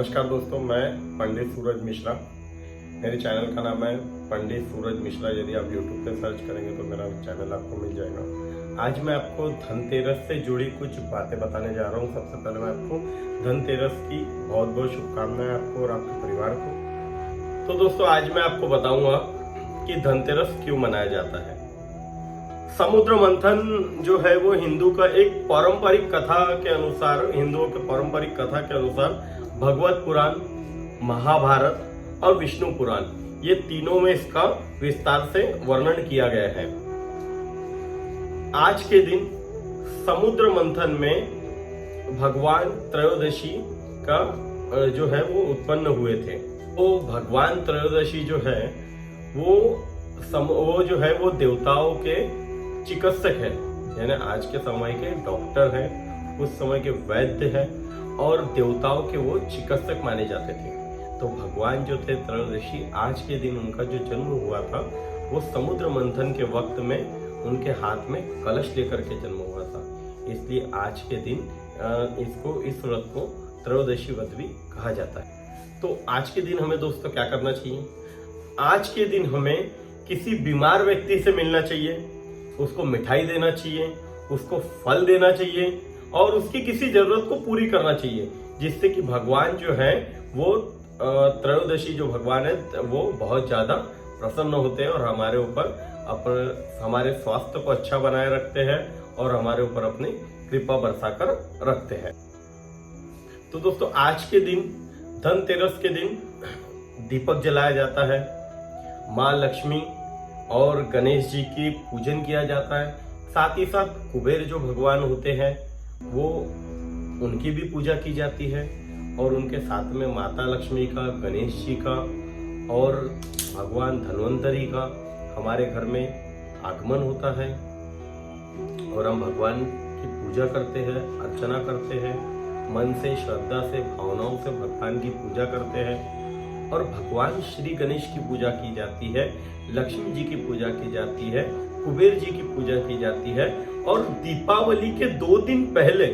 नमस्कार दोस्तों, मैं पंडित सूरज मिश्रा। मेरे चैनल का नाम है पंडित सूरज मिश्रा। यदि आप YouTube पे सर्च करेंगे तो मेरा चैनल आपको मिल जाएगा। आज मैं आपको धनतेरस से जुड़ी कुछ बातें बताने जा रहा हूँ। सबसे पहले मैं आपको धनतेरस की बहुत बहुत शुभकामनाएं आपको और आपके परिवार को। तो दोस्तों, आज मैं आपको बताऊंगा कि धनतेरस क्यों मनाया जाता है। समुद्र मंथन जो है वो हिंदू का एक पारंपरिक कथा के अनुसार, हिंदुओं के पारंपरिक कथा के अनुसार भगवत पुराण, महाभारत और विष्णु पुराण, ये तीनों में इसका विस्तार से वर्णन किया गया है। आज के दिन समुद्र मंथन में भगवान त्रयोदशी का जो है वो उत्पन्न हुए थे। तो भगवान त्रयोदशी जो है वो जो है वो देवताओं के चिकित्सक है, यानी आज के समय के डॉक्टर हैं, उस समय के वैद्य हैं और देवताओं के वो चिकित्सक माने जाते थे। तो भगवान जो थे त्रयोदशी, आज के दिन उनका जो जन्म हुआ था वो समुद्र मंथन के वक्त में उनके हाथ में कलश लेकर के जन्म हुआ था। इसलिए आज के दिन इस व्रत को त्रयोदशी व्रत भी कहा जाता है। तो आज के दिन हमें दोस्तों क्या करना चाहिए? आज के दिन हमें किसी बीमार व्यक्ति से मिलना चाहिए, उसको मिठाई देना चाहिए, उसको फल देना चाहिए और उसकी किसी जरूरत को पूरी करना चाहिए, जिससे कि भगवान जो है वो त्रयोदशी जो भगवान है वो बहुत ज्यादा प्रसन्न होते हैं और हमारे ऊपर हमारे स्वास्थ्य को अच्छा बनाए रखते हैं और हमारे ऊपर अपनी कृपा बरसाकर रखते हैं। तो दोस्तों, आज के दिन धनतेरस के दिन दीपक जलाया जाता है, माँ लक्ष्मी और गणेश जी की पूजन किया जाता है। साथ ही साथ कुबेर जो भगवान होते हैं वो उनकी भी पूजा की जाती है और उनके साथ में माता लक्ष्मी का, गणेश जी का और भगवान धन्वंतरी का हमारे घर में आगमन होता है और हम भगवान की पूजा करते हैं, अर्चना करते हैं, मन से, श्रद्धा से, भावनाओं से भगवान की पूजा करते हैं और भगवान श्री गणेश की पूजा की जाती है, लक्ष्मी जी की पूजा की जाती है, कुबेर जी की पूजा की जाती है और दीपावली के 2 दिन पहले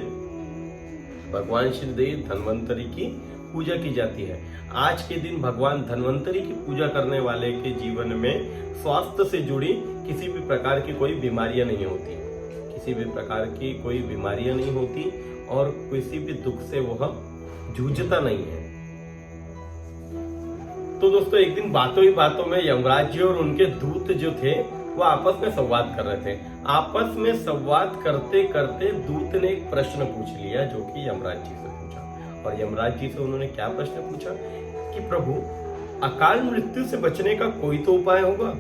भगवान श्री धन्वंतरी की पूजा की जाती है। आज के दिन भगवान धन्वंतरी की पूजा करने वाले के जीवन में स्वास्थ्य से जुड़ी किसी भी प्रकार की कोई बीमारियां नहीं होती, किसी भी प्रकार की कोई बीमारियां नहीं होती और किसी भी दुख से वह जूझता नहीं है। तो दोस्तों, एक दिन बातों ही बातों में यमराज जी और उनके दूत जो थे वो आपस में संवाद कर रहे थे। आपस में संवाद करते करते दूत ने एक प्रश्न पूछ लिया जो कि यमराज जी से पूछा। और यमराज जी से उन्होंने क्या प्रश्न पूछा कि प्रभु, अकाल मृत्यु से बचने का कोई तो उपाय होगा?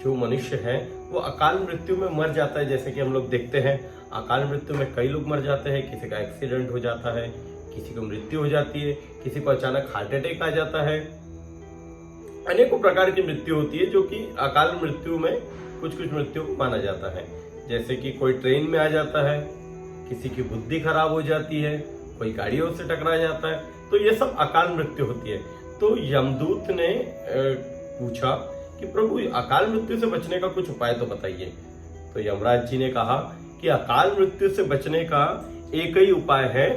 जो मनुष्य है वो अकाल मृत्यु में मर जाता है, जैसे कि हम लोग देखते हैं अकाल मृत्यु में कई लोग मर जाते हैं। किसी का एक्सीडेंट हो जाता है, किसी को मृत्यु हो जाती है, किसी को अचानक हार्ट अटैक आ जाता है, अनेकों प्रकार की मृत्यु होती है जो कि अकाल मृत्यु में कुछ मृत्यु को माना जाता है। जैसे कि कोई ट्रेन में आ जाता है, किसी की बुद्धि खराब हो जाती है, कोई गाड़ियों से टकरा जाता है, तो ये सब अकाल मृत्यु होती है। तो यमदूत ने पूछा कि प्रभु, अकाल मृत्यु से बचने का कुछ उपाय तो बताइए। तो यमराज जी ने कहा कि अकाल मृत्यु से बचने का एक ही उपाय है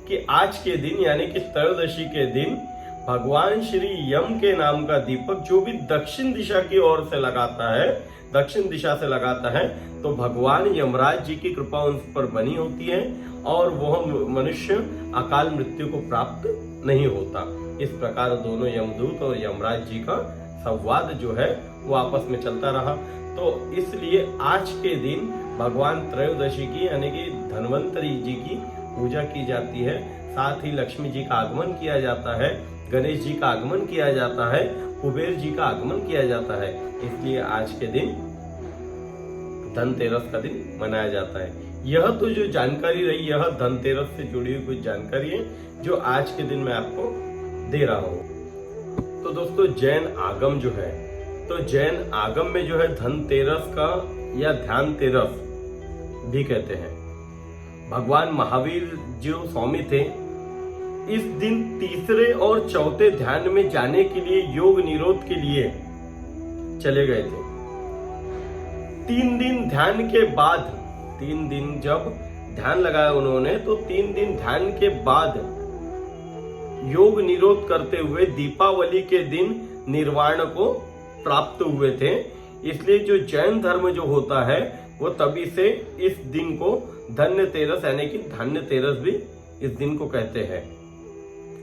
कि आज के दिन यानी कि त्रयोदशी के दिन भगवान श्री यम के नाम का दीपक जो भी दक्षिण दिशा की ओर से लगाता है, दक्षिण दिशा से लगाता है, तो भगवान यमराज जी की कृपा उन पर बनी होती है और वह मनुष्य अकाल मृत्यु को प्राप्त नहीं होता। इस प्रकार दोनों यमदूत और यमराज जी का संवाद जो है वो आपस में चलता रहा। तो इसलिए आज के दिन भगवान त्रयोदशी की यानी कि धन्वंतरी जी की पूजा की जाती है। साथ ही लक्ष्मी जी का आगमन किया जाता है, गणेश जी का आगमन किया जाता है, कुबेर जी का आगमन किया जाता है। इसलिए आज के दिन धनतेरस का दिन मनाया जाता है। यह तो जो जानकारी रही, यह धनतेरस से जुड़ी हुई कुछ जानकारी है जो आज के दिन मैं आपको दे रहा हूँ। तो दोस्तों, जैन आगम जो है, तो जैन आगम में जो है धनतेरस का या ध्यान तेरस भी कहते हैं। भगवान महावीर जो स्वामी थे, इस दिन तीसरे और चौथे ध्यान में जाने के लिए योग निरोध के लिए चले गए थे। 3 दिन ध्यान के बाद, 3 दिन जब ध्यान लगाया उन्होंने, तो 3 दिन ध्यान के बाद योग निरोध करते हुए दीपावली के दिन निर्वाण को प्राप्त हुए थे। इसलिए जो जैन धर्म जो होता है वो तभी से इस दिन को धन्यतेरस यानी कि धन्यतेरस भी इस दिन को कहते हैं।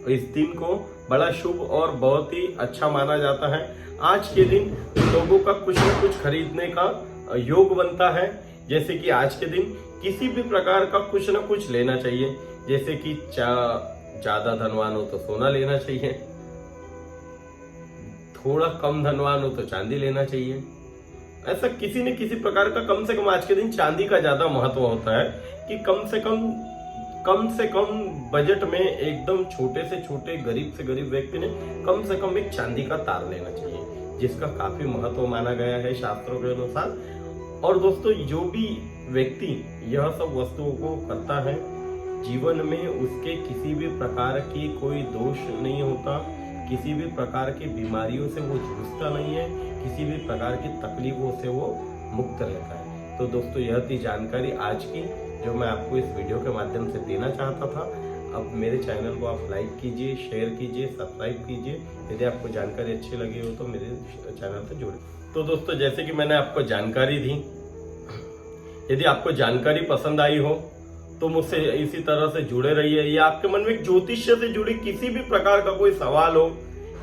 इस दिन को बड़ा शुभ और बहुत ही अच्छा माना जाता है। आज के दिन लोगों का कुछ न कुछ खरीदने का योग बनता है। जैसे कि आज के दिन किसी भी प्रकार का कुछ न कुछ लेना चाहिए। जैसे कि ज्यादा धनवान हो तो सोना लेना चाहिए, थोड़ा कम धनवान हो तो चांदी लेना चाहिए। ऐसा किसी न किसी प्रकार का कम से कम आज के दिन चांदी का ज्यादा महत्व होता है कि कम से कम बजट में एकदम छोटे से छोटे गरीब से गरीब व्यक्ति ने कम से कम एक चांदी का तार लेना चाहिए, जिसका काफी महत्व माना गया है शास्त्रों के अनुसार। और दोस्तों, जो भी व्यक्ति यह सब वस्तुओं को करता है जीवन में उसके किसी भी प्रकार की कोई दोष नहीं होता, किसी भी प्रकार की बीमारियों से वो जूझता नहीं है, किसी भी प्रकार की तकलीफों से वो मुक्त रहता है। तो दोस्तों, यह थी जानकारी आज की जो मैं आपको इस वीडियो के माध्यम से देना चाहता था। अब मेरे चैनल को आप लाइक कीजिए, शेयर कीजिए, सब्सक्राइब कीजिए। यदि आपको जानकारी अच्छी लगी हो तो मेरे चैनल से जुड़े। तो दोस्तों, जैसे कि मैंने आपको जानकारी दी, यदि आपको जानकारी पसंद आई हो तो मुझसे इसी तरह से जुड़े रहिए। या आपके मन में ज्योतिष्य से जुड़ी किसी भी प्रकार का कोई सवाल हो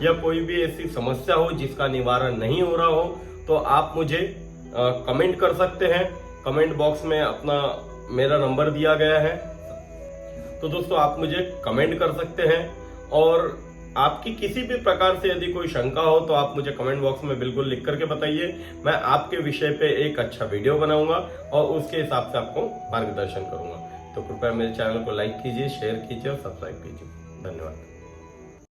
या कोई भी ऐसी समस्या हो जिसका निवारण नहीं हो रहा हो तो आप मुझे कमेंट कर सकते हैं। कमेंट बॉक्स में मेरा नंबर दिया गया है। तो दोस्तों, आप मुझे कमेंट कर सकते हैं और आपकी किसी भी प्रकार से यदि कोई शंका हो तो आप मुझे कमेंट बॉक्स में बिल्कुल लिख करके बताइए। मैं आपके विषय पे एक अच्छा वीडियो बनाऊंगा और उसके हिसाब से आपको मार्गदर्शन करूंगा। तो कृपया मेरे चैनल को लाइक कीजिए, शेयर कीजिए और सब्सक्राइब कीजिए। धन्यवाद।